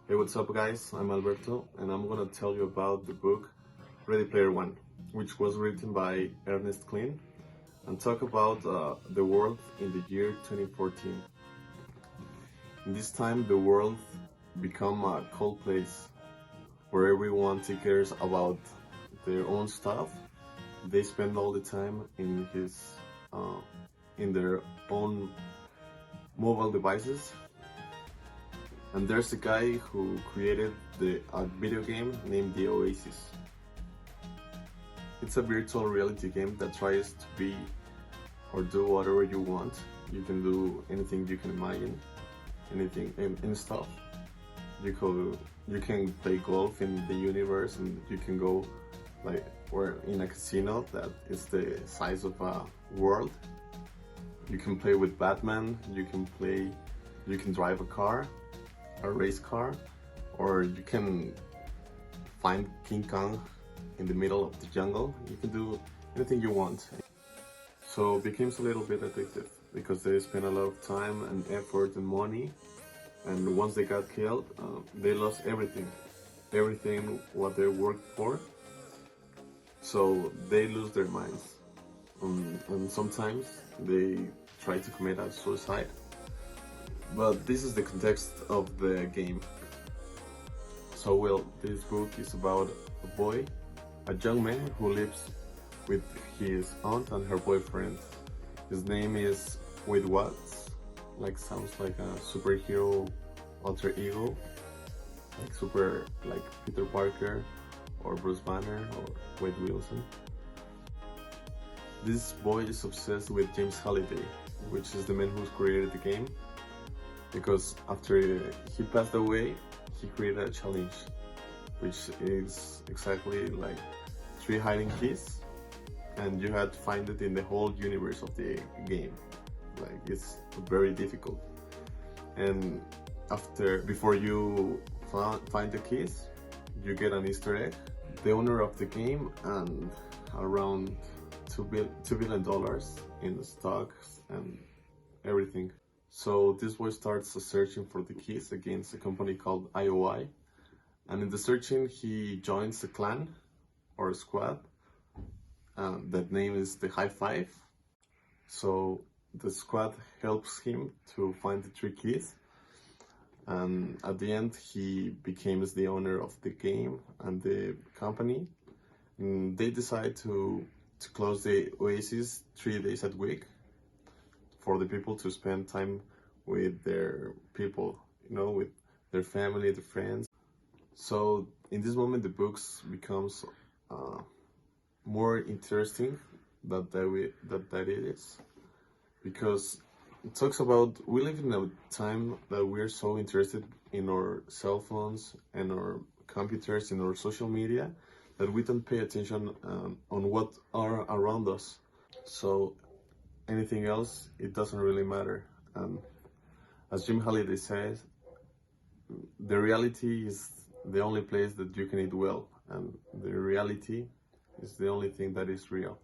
Hey, what's up guys? I'm Alberto and I'm gonna tell you about the book Ready Player One, which was written by Ernest Cline and talk about the world in the year 2014. In this time the world become a cold place where everyone takes care about their own stuff. They spend all the time in their own mobile devices. And there's a guy who created a video game named The Oasis. It's a virtual reality game that tries to be or do whatever you want. You can do anything you can imagine, anything and stuff. You can play golf in the universe, and you can go or in a casino that is the size of a world. You can play with Batman. You can drive a car, a race car, or you can find King Kong in the middle of the jungle. You can do anything you want. So it becomes a little bit addictive because they spend a lot of time and effort and money, and once they got killed, they lost everything what they worked for. So they lose their minds, and sometimes they try to commit a suicide. But this is the context of the game. So this book is about a young man who lives with his aunt and her boyfriend. His name is Wade Watts, sounds like a superhero alter ego, like Peter Parker or Bruce Banner or Wade Wilson. This boy is obsessed with James Halliday, which is the man who's created the game, because after he passed away, he created a challenge, which is exactly like 3 hiding keys, and you had to find it in the whole universe of the game. It's very difficult. And before you find the keys, you get an Easter egg. The owner of the game and around $2 billion in stocks and everything. So this boy starts searching for the keys against a company called IOI, and in the searching he joins a clan or a squad. That name is the High Five. So the squad helps him to find the 3 keys, and at the end he becomes the owner of the game and the company. And they decide to close the Oasis 3 days a week for the people to spend time with their people, with their family, their friends. So in this moment the books becomes more interesting that it is, because it talks about we live in a time that we're so interested in our cell phones and our computers and our social media that we don't pay attention on what are around us. So anything else, it doesn't really matter. And as Jim Halliday says, the reality is the only place that you can eat well, and the reality is the only thing that is real.